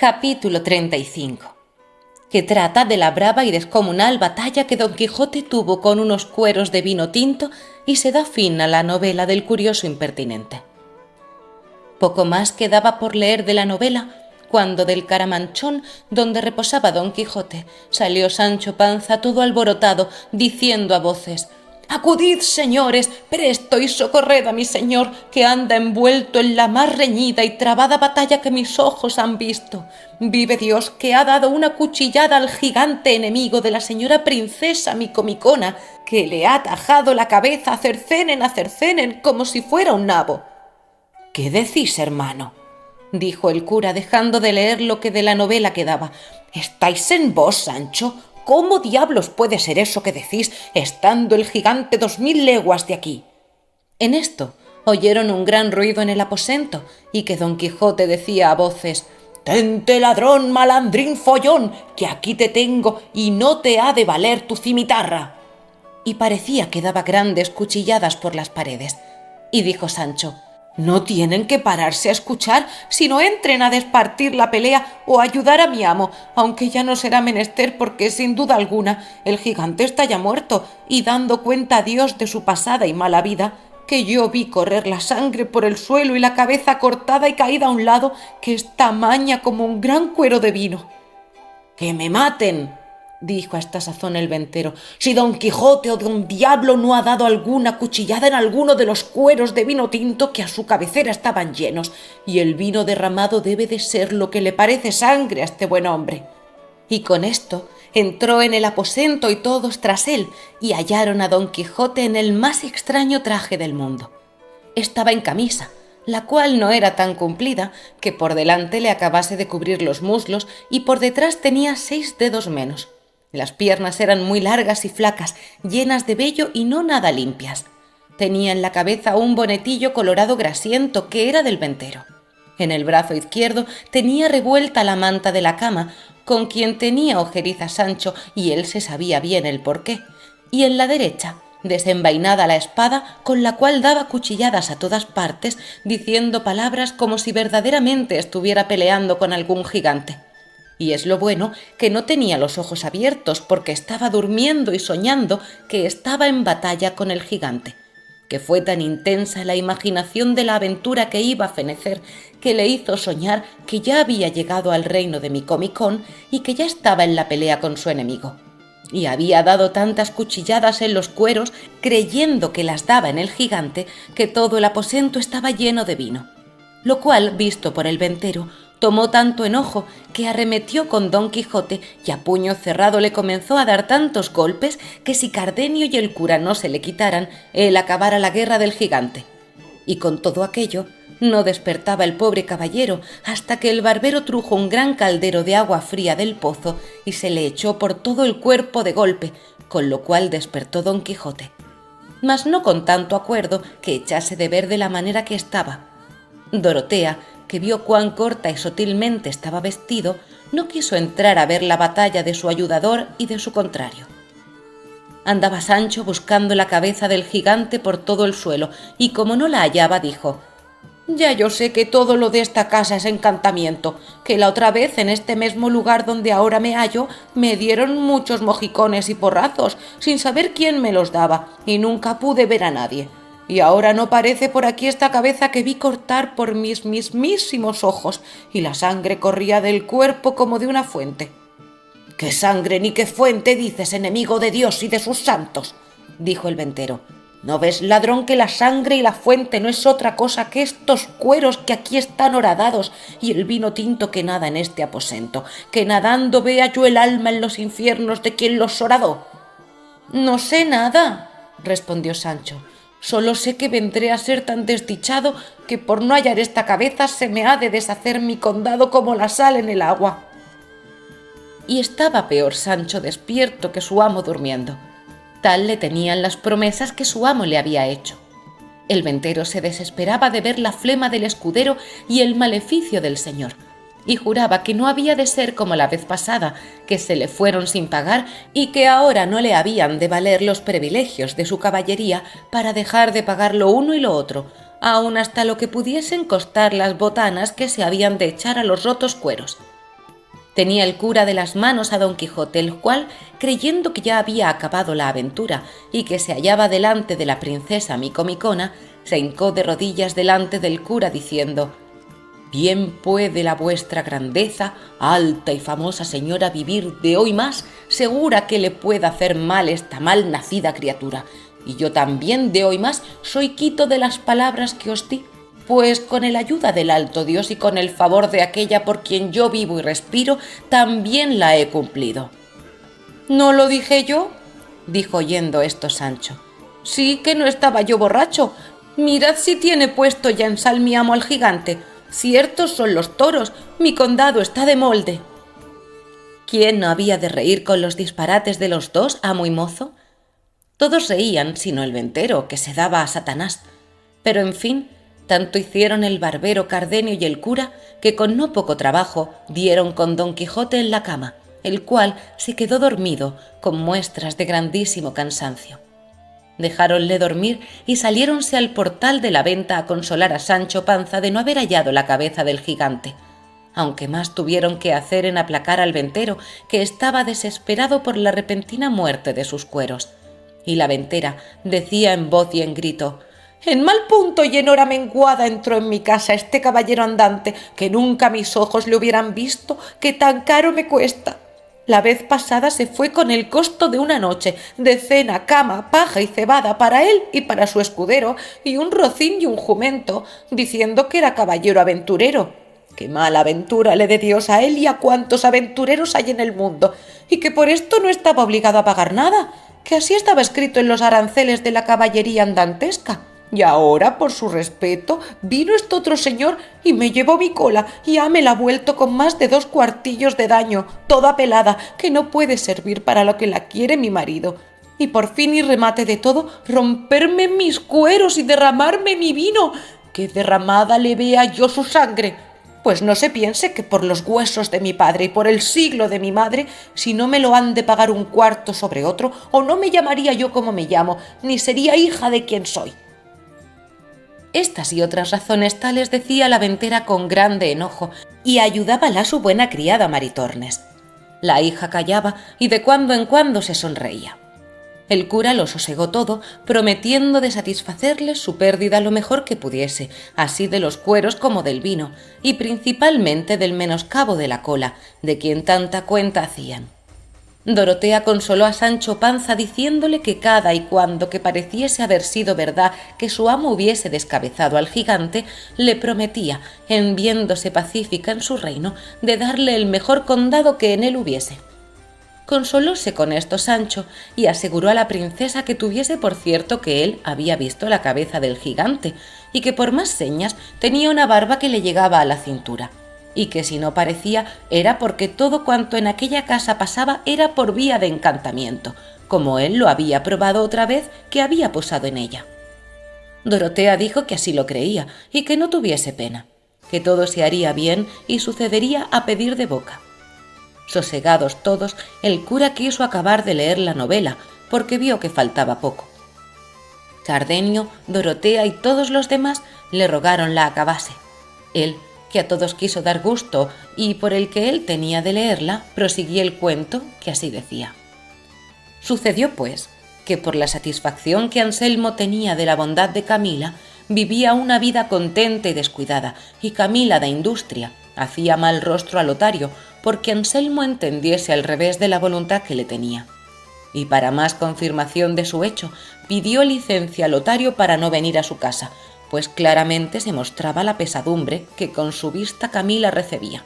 Capítulo 35, que trata de la brava y descomunal batalla que Don Quijote tuvo con unos cueros de vino tinto y se da fin a la novela del curioso impertinente. Poco más quedaba por leer de la novela cuando del Caramanchón donde reposaba Don Quijote salió Sancho Panza todo alborotado, diciendo a voces: «Acudid, señores, presto y socorred a mi señor, que anda envuelto en la más reñida y trabada batalla que mis ojos han visto. Vive Dios, que ha dado una cuchillada al gigante enemigo de la señora princesa Micomicona, que le ha tajado la cabeza a Cercenen, como si fuera un nabo». «¿Qué decís, hermano?», dijo el cura, dejando de leer lo que de la novela quedaba. «¿Estáis en vos, Sancho? ¿Cómo diablos puede ser eso que decís, estando el gigante 2000 leguas de aquí?» En esto oyeron un gran ruido en el aposento y que Don Quijote decía a voces: «Tente, ladrón, malandrín, follón, que aquí te tengo y no te ha de valer tu cimitarra». Y parecía que daba grandes cuchilladas por las paredes. Y dijo Sancho: «No tienen que pararse a escuchar, sino entren a despartir la pelea o a ayudar a mi amo, aunque ya no será menester porque, sin duda alguna, el gigante está ya muerto y dando cuenta a Dios de su pasada y mala vida, que yo vi correr la sangre por el suelo y la cabeza cortada y caída a un lado, que es tamaña como un gran cuero de vino». «¡Que me maten!», dijo a esta sazón el ventero, «si Don Quijote o Don Diablo no ha dado alguna cuchillada en alguno de los cueros de vino tinto que a su cabecera estaban llenos, y el vino derramado debe de ser lo que le parece sangre a este buen hombre». Y con esto entró en el aposento y todos tras él, y hallaron a Don Quijote en el más extraño traje del mundo. Estaba en camisa, la cual no era tan cumplida que por delante le acabase de cubrir los muslos y por detrás tenía 6 dedos menos. Las piernas eran muy largas y flacas, llenas de vello y no nada limpias. Tenía en la cabeza un bonetillo colorado grasiento que era del ventero. En el brazo izquierdo tenía revuelta la manta de la cama, con quien tenía ojeriza Sancho, y él se sabía bien el porqué, y en la derecha desenvainada la espada con la cual daba cuchilladas a todas partes, diciendo palabras como si verdaderamente estuviera peleando con algún gigante. Y es lo bueno que no tenía los ojos abiertos, porque estaba durmiendo y soñando que estaba en batalla con el gigante, que fue tan intensa la imaginación de la aventura que iba a fenecer, que le hizo soñar que ya había llegado al reino de Micomicón y que ya estaba en la pelea con su enemigo. Y había dado tantas cuchilladas en los cueros, creyendo que las daba en el gigante, que todo el aposento estaba lleno de vino. Lo cual, visto por el ventero, tomó tanto enojo que arremetió con Don Quijote y a puño cerrado le comenzó a dar tantos golpes que si Cardenio y el cura no se le quitaran, él acabara la guerra del gigante. Y con todo aquello no despertaba el pobre caballero hasta que el barbero trujo un gran caldero de agua fría del pozo y se le echó por todo el cuerpo de golpe, con lo cual despertó Don Quijote, mas no con tanto acuerdo que echase de ver de la manera que estaba. Dorotea, que vio cuán corta y sotilmente estaba vestido, no quiso entrar a ver la batalla de su ayudador y de su contrario. Andaba Sancho buscando la cabeza del gigante por todo el suelo, y como no la hallaba, dijo: «Ya yo sé que todo lo de esta casa es encantamiento, que la otra vez en este mismo lugar donde ahora me hallo me dieron muchos mojicones y porrazos, sin saber quién me los daba, y nunca pude ver a nadie. Y ahora no parece por aquí esta cabeza que vi cortar por mis mismísimos ojos, y la sangre corría del cuerpo como de una fuente». «¿Qué sangre ni qué fuente dices, enemigo de Dios y de sus santos?», dijo el ventero. «¿No ves, ladrón, que la sangre y la fuente no es otra cosa que estos cueros que aquí están horadados y el vino tinto que nada en este aposento, que nadando vea yo el alma en los infiernos de quien los horadó?» «No sé nada», respondió Sancho. «Solo sé que vendré a ser tan desdichado que por no hallar esta cabeza se me ha de deshacer mi condado como la sal en el agua». Y estaba peor Sancho despierto que su amo durmiendo. Tal le tenían las promesas que su amo le había hecho. El ventero se desesperaba de ver la flema del escudero y el maleficio del señor, y juraba que no había de ser como la vez pasada, que se le fueron sin pagar y que ahora no le habían de valer los privilegios de su caballería para dejar de pagar lo uno y lo otro, aun hasta lo que pudiesen costar las botanas que se habían de echar a los rotos cueros. Tenía el cura de las manos a don Quijote, el cual, creyendo que ya había acabado la aventura y que se hallaba delante de la princesa Micomicona, se hincó de rodillas delante del cura diciendo: «Bien puede la vuestra grandeza, alta y famosa señora, vivir de hoy más segura que le pueda hacer mal esta mal nacida criatura, y yo también de hoy más soy quito de las palabras que os di, pues con el ayuda del alto Dios y con el favor de aquella por quien yo vivo y respiro, también la he cumplido». «¿No lo dije yo?», dijo oyendo esto Sancho. «Sí que no estaba yo borracho. Mirad si tiene puesto ya en sal mi amo al gigante. Ciertos son los toros, mi condado está de molde». ¿Quién no había de reír con los disparates de los dos, amo y mozo? Todos reían, sino el ventero, que se daba a Satanás. Pero en fin, tanto hicieron el barbero Cardenio y el cura, que con no poco trabajo dieron con don Quijote en la cama, el cual se quedó dormido con muestras de grandísimo cansancio. Dejáronle dormir y saliéronse al portal de la venta a consolar a Sancho Panza de no haber hallado la cabeza del gigante, aunque más tuvieron que hacer en aplacar al ventero, que estaba desesperado por la repentina muerte de sus cueros. Y la ventera decía en voz y en grito: «En mal punto y en hora menguada entró en mi casa este caballero andante, que nunca mis ojos le hubieran visto, que tan caro me cuesta. La vez pasada se fue con el costo de una noche, de cena, cama, paja y cebada para él y para su escudero, y un rocín y un jumento, diciendo que era caballero aventurero. Qué mala aventura le dé Dios a él y a cuantos aventureros hay en el mundo, y que por esto no estaba obligado a pagar nada, que así estaba escrito en los aranceles de la caballería andantesca. Y ahora, por su respeto, vino este otro señor y me llevó mi cola y hámela vuelto con más de 2 cuartillos de daño, toda pelada, que no puede servir para lo que la quiere mi marido. Y por fin y remate de todo, romperme mis cueros y derramarme mi vino, que derramada le vea yo su sangre. Pues no se piense que por los huesos de mi padre y por el siglo de mi madre, si no me lo han de pagar un cuarto sobre otro, o no me llamaría yo como me llamo, ni sería hija de quien soy». Estas y otras razones tales decía la ventera con grande enojo, y ayudábala su buena criada Maritornes. La hija callaba y de cuando en cuando se sonreía. El cura lo sosegó todo, prometiendo de satisfacerles su pérdida lo mejor que pudiese, así de los cueros como del vino, y principalmente del menoscabo de la cola, de quien tanta cuenta hacían. Dorotea consoló a Sancho Panza diciéndole que cada y cuando que pareciese haber sido verdad que su amo hubiese descabezado al gigante, le prometía, en viéndose pacífica en su reino, de darle el mejor condado que en él hubiese. Consolóse con esto Sancho y aseguró a la princesa que tuviese por cierto que él había visto la cabeza del gigante y que por más señas tenía una barba que le llegaba a la cintura, y que si no parecía era porque todo cuanto en aquella casa pasaba era por vía de encantamiento, como él lo había probado otra vez que había posado en ella. Dorotea dijo que así lo creía y que no tuviese pena, que todo se haría bien y sucedería a pedir de boca. Sosegados todos, el cura quiso acabar de leer la novela, porque vio que faltaba poco. Cardenio, Dorotea y todos los demás le rogaron la acabase. Él, que a todos quiso dar gusto y por el que él tenía de leerla, prosiguió el cuento, que así decía. Sucedió, pues, que por la satisfacción que Anselmo tenía de la bondad de Camila, vivía una vida contenta y descuidada, y Camila de industria hacía mal rostro a Lotario, porque Anselmo entendiese al revés de la voluntad que le tenía. Y para más confirmación de su hecho, pidió licencia a Lotario para no venir a su casa, pues claramente se mostraba la pesadumbre que con su vista Camila recebía.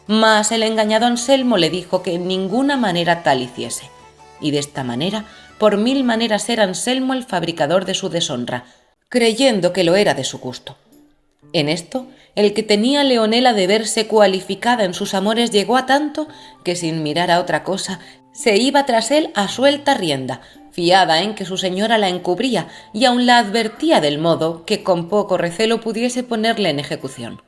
Mas el engañado Anselmo le dijo que en ninguna manera tal hiciese, y de esta manera, por 1000 maneras era Anselmo el fabricador de su deshonra, creyendo que lo era de su gusto. En esto, el que tenía Leonela de verse cualificada en sus amores llegó a tanto que sin mirar a otra cosa se iba tras él a suelta rienda, fiada en que su señora la encubría y aun la advertía del modo que con poco recelo pudiese ponerle en ejecución.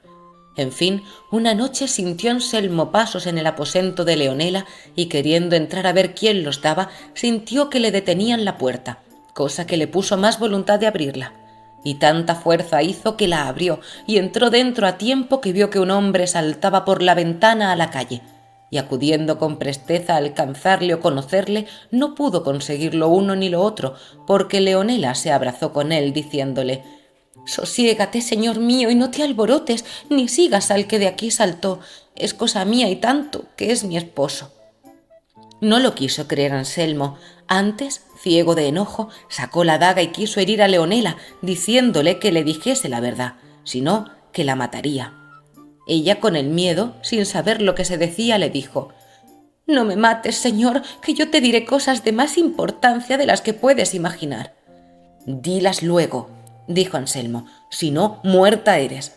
En fin, una noche sintió Anselmo pasos en el aposento de Leonela y queriendo entrar a ver quién los daba, sintió que le detenían la puerta, cosa que le puso más voluntad de abrirla. Y tanta fuerza hizo que la abrió y entró dentro a tiempo que vio que un hombre saltaba por la ventana a la calle. y acudiendo con presteza a alcanzarle o conocerle, no pudo conseguir lo uno ni lo otro, porque Leonela se abrazó con él, diciéndole: «Sosiégate, señor mío, y no te alborotes, ni sigas al que de aquí saltó. Es cosa mía y tanto, que es mi esposo». No lo quiso creer Anselmo. Antes, ciego de enojo, sacó la daga y quiso herir a Leonela, diciéndole que le dijese la verdad, si no, que la mataría. Ella, con el miedo, sin saber lo que se decía, le dijo: «No me mates, señor, que yo te diré cosas de más importancia de las que puedes imaginar». «Dilas luego», dijo Anselmo, «si no, muerta eres».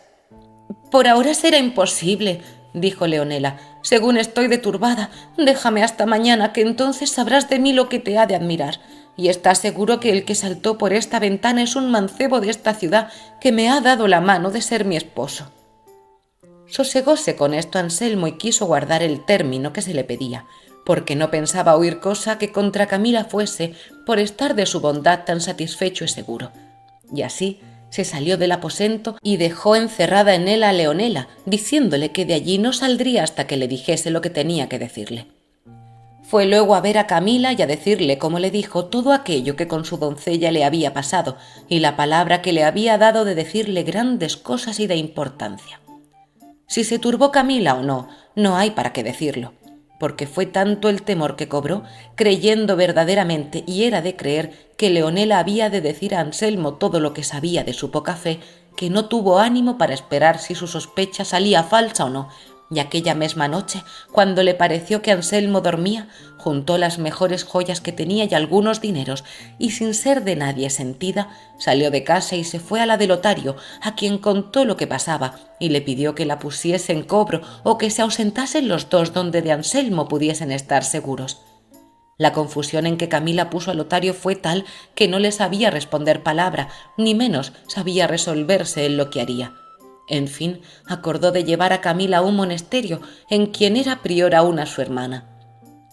«Por ahora será imposible», dijo Leonela. «Según estoy de turbada, déjame hasta mañana, que entonces sabrás de mí lo que te ha de admirar. Y estás seguro que el que saltó por esta ventana es un mancebo de esta ciudad que me ha dado la mano de ser mi esposo». Sosegóse con esto Anselmo y quiso guardar el término que se le pedía, porque no pensaba oír cosa que contra Camila fuese, por estar de su bondad tan satisfecho y seguro. Y así se salió del aposento y dejó encerrada en él a Leonela, diciéndole que de allí no saldría hasta que le dijese lo que tenía que decirle. Fue luego a ver a Camila y a decirle, como le dijo, todo aquello que con su doncella le había pasado y la palabra que le había dado de decirle grandes cosas y de importancia. Si se turbó Camila o no, no hay para qué decirlo, porque fue tanto el temor que cobró, creyendo verdaderamente, y era de creer, que Leonela había de decir a Anselmo todo lo que sabía de su poca fe, que no tuvo ánimo para esperar si su sospecha salía falsa o no, y aquella misma noche, cuando le pareció que Anselmo dormía, juntó las mejores joyas que tenía y algunos dineros, y sin ser de nadie sentida, salió de casa y se fue a la de Lotario, a quien contó lo que pasaba, y le pidió que la pusiese en cobro o que se ausentasen los dos donde de Anselmo pudiesen estar seguros. La confusión en que Camila puso a Lotario fue tal que no le sabía responder palabra, ni menos sabía resolverse en lo que haría. En fin, acordó de llevar a Camila a un monasterio, en quien era priora una su hermana.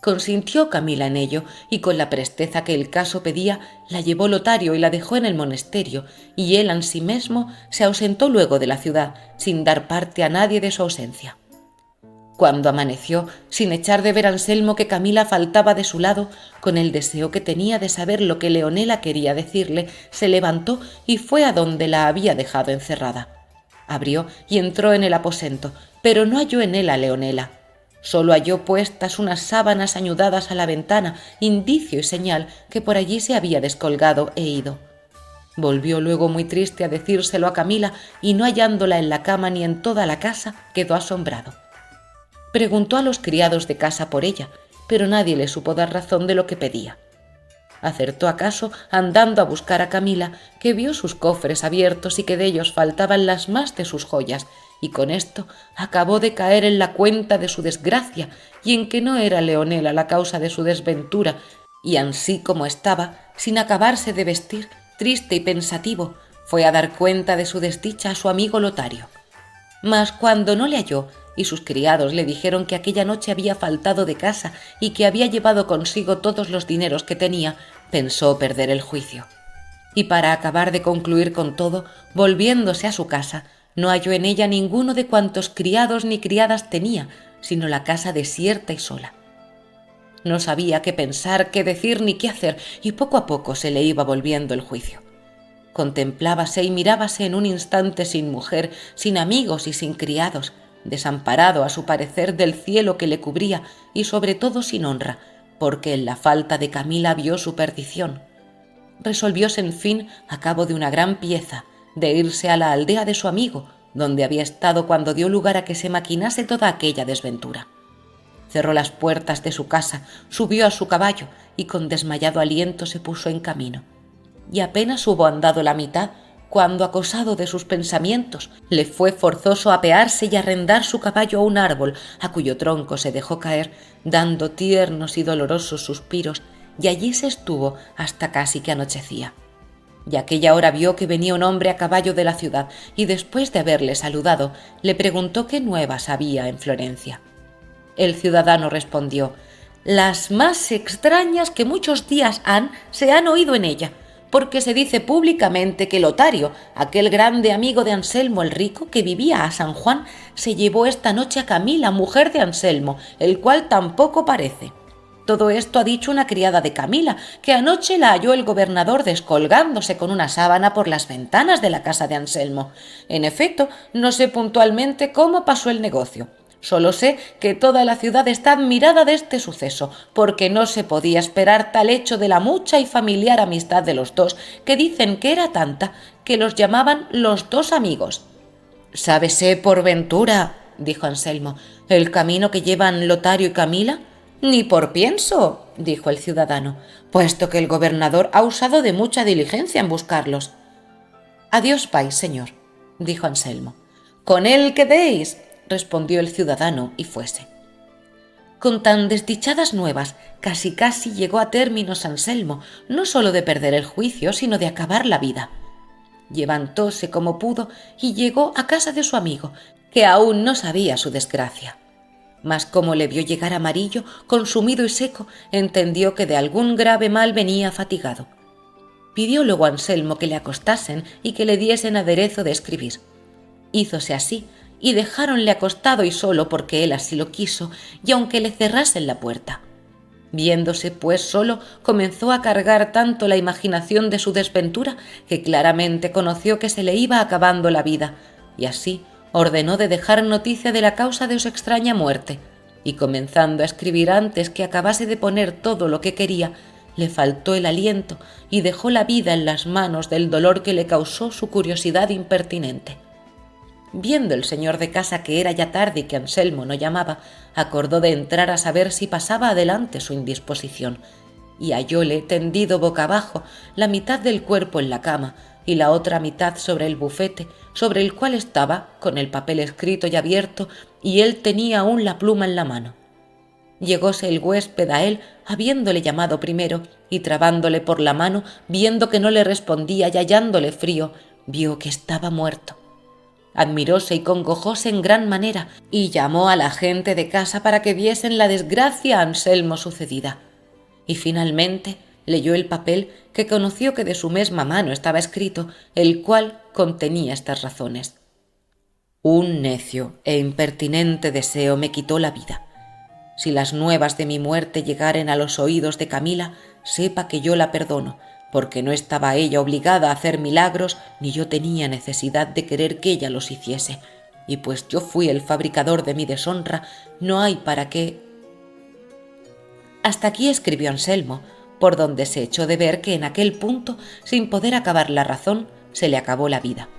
Consintió Camila en ello, y con la presteza que el caso pedía, la llevó Lotario y la dejó en el monasterio, y él ansimesmo se ausentó luego de la ciudad, sin dar parte a nadie de su ausencia. Cuando amaneció, sin echar de ver a Anselmo que Camila faltaba de su lado, con el deseo que tenía de saber lo que Leonela quería decirle, se levantó y fue a donde la había dejado encerrada. Abrió y entró en el aposento, pero no halló en él a Leonela. Solo halló puestas unas sábanas añudadas a la ventana, indicio y señal que por allí se había descolgado e ido. Volvió luego muy triste a decírselo a Camila, y no hallándola en la cama ni en toda la casa, quedó asombrado. Preguntó a los criados de casa por ella, pero nadie le supo dar razón de lo que pedía. Acertó acaso andando a buscar a Camila, que vio sus cofres abiertos y que de ellos faltaban las más de sus joyas, y con esto acabó de caer en la cuenta de su desgracia y en que no era Leonela la causa de su desventura, y ansí como estaba, sin acabarse de vestir, triste y pensativo, fue a dar cuenta de su desdicha a su amigo Lotario. Mas cuando no le halló, y sus criados le dijeron que aquella noche había faltado de casa y que había llevado consigo todos los dineros que tenía, pensó perder el juicio. Y para acabar de concluir con todo, volviéndose a su casa, no halló en ella ninguno de cuantos criados ni criadas tenía, sino la casa desierta y sola. No sabía qué pensar, qué decir ni qué hacer, y poco a poco se le iba volviendo el juicio. Contemplábase y mirábase en un instante sin mujer, sin amigos y sin criados, desamparado a su parecer del cielo que le cubría y sobre todo sin honra, porque en la falta de Camila vio su perdición. Resolvióse en fin, a cabo de una gran pieza, de irse a la aldea de su amigo, donde había estado cuando dio lugar a que se maquinase toda aquella desventura. Cerró las puertas de su casa, subió a su caballo y con desmayado aliento se puso en camino. Y apenas hubo andado la mitad, cuando, acosado de sus pensamientos, le fue forzoso apearse y arrendar su caballo a un árbol, a cuyo tronco se dejó caer, dando tiernos y dolorosos suspiros, y allí se estuvo hasta casi que anochecía. Y a aquella hora vio que venía un hombre a caballo de la ciudad, y después de haberle saludado, le preguntó qué nuevas había en Florencia. El ciudadano respondió: «Las más extrañas que muchos días se han oído en ella, porque se dice públicamente que Lotario, aquel grande amigo de Anselmo el Rico que vivía a San Juan, se llevó esta noche a Camila, mujer de Anselmo, el cual tampoco parece. Todo esto ha dicho una criada de Camila, que anoche la halló el gobernador descolgándose con una sábana por las ventanas de la casa de Anselmo. En efecto, no sé puntualmente cómo pasó el negocio. Solo sé que toda la ciudad está admirada de este suceso, porque no se podía esperar tal hecho de la mucha y familiar amistad de los dos, que dicen que era tanta que los llamaban los dos amigos. «¿Sábese por ventura», dijo Anselmo, «el camino que llevan Lotario y Camila?» «Ni por pienso», dijo el ciudadano, «puesto que el gobernador ha usado de mucha diligencia en buscarlos». «Adiós vais, señor», dijo Anselmo. «Con él quedéis», respondió el ciudadano y fuese. Con tan desdichadas nuevas, casi llegó a términos Anselmo, no sólo de perder el juicio, sino de acabar la vida. Levantóse como pudo y llegó a casa de su amigo, que aún no sabía su desgracia. Mas como le vio llegar amarillo, consumido y seco, entendió que de algún grave mal venía fatigado. Pidió luego a Anselmo que le acostasen y que le diesen aderezo de escribir. Hízose así, y dejáronle acostado y solo porque él así lo quiso, y aunque le cerrasen la puerta. Viéndose pues solo, comenzó a cargar tanto la imaginación de su desventura, que claramente conoció que se le iba acabando la vida, y así ordenó de dejar noticia de la causa de su extraña muerte, y comenzando a escribir antes que acabase de poner todo lo que quería, le faltó el aliento y dejó la vida en las manos del dolor que le causó su curiosidad impertinente. Viendo el señor de casa que era ya tarde y que Anselmo no llamaba, acordó de entrar a saber si pasaba adelante su indisposición, y hallóle tendido boca abajo, la mitad del cuerpo en la cama y la otra mitad sobre el bufete, sobre el cual estaba, con el papel escrito y abierto, y él tenía aún la pluma en la mano. Llegóse el huésped a él, habiéndole llamado primero, y trabándole por la mano, viendo que no le respondía y hallándole frío, vio que estaba muerto. Admiróse y congojóse en gran manera, y llamó a la gente de casa para que viesen la desgracia a Anselmo sucedida. Y finalmente leyó el papel, que conoció que de su mesma mano estaba escrito, el cual contenía estas razones: «Un necio e impertinente deseo me quitó la vida. Si las nuevas de mi muerte llegaren a los oídos de Camila, sepa que yo la perdono, porque no estaba ella obligada a hacer milagros, ni yo tenía necesidad de querer que ella los hiciese, y pues yo fui el fabricador de mi deshonra, no hay para qué». Hasta aquí escribió Anselmo, por donde se echó de ver que en aquel punto, sin poder acabar la razón, se le acabó la vida.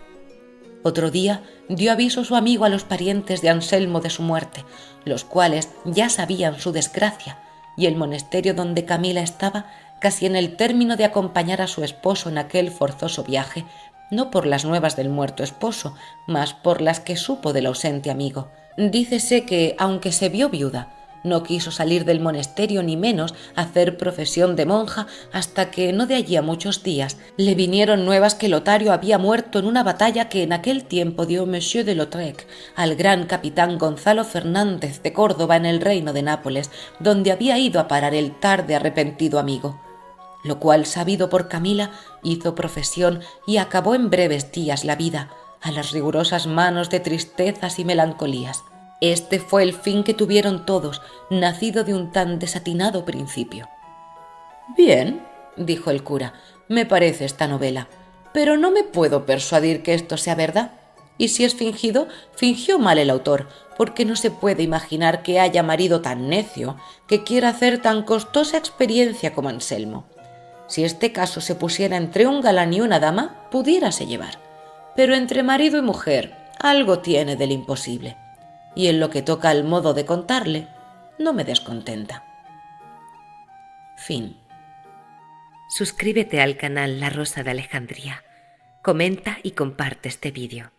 Otro día dio aviso su amigo a los parientes de Anselmo de su muerte, los cuales ya sabían su desgracia, y el monasterio donde Camila estaba, casi en el término de acompañar a su esposo en aquel forzoso viaje, no por las nuevas del muerto esposo, mas por las que supo del ausente amigo. Dícese que, aunque se vio viuda, no quiso salir del monasterio ni menos hacer profesión de monja hasta que, no de allí a muchos días, le vinieron nuevas que Lotario había muerto en una batalla que en aquel tiempo dio Monsieur de Lautrec al gran capitán Gonzalo Fernández de Córdoba en el reino de Nápoles, donde había ido a parar el tarde arrepentido amigo. Lo cual, sabido por Camila, hizo profesión y acabó en breves días la vida, a las rigurosas manos de tristezas y melancolías. Este fue el fin que tuvieron todos, nacido de un tan desatinado principio. «Bien», dijo el cura, «me parece esta novela, pero no me puedo persuadir que esto sea verdad. Y si es fingido, fingió mal el autor, porque no se puede imaginar que haya marido tan necio que quiera hacer tan costosa experiencia como Anselmo. Si este caso se pusiera entre un galán y una dama, pudiérase llevar, pero entre marido y mujer algo tiene del imposible. Y en lo que toca al modo de contarle, no me descontenta». Fin. Suscríbete al canal La Rosa de Alejandría. Comenta y comparte este vídeo.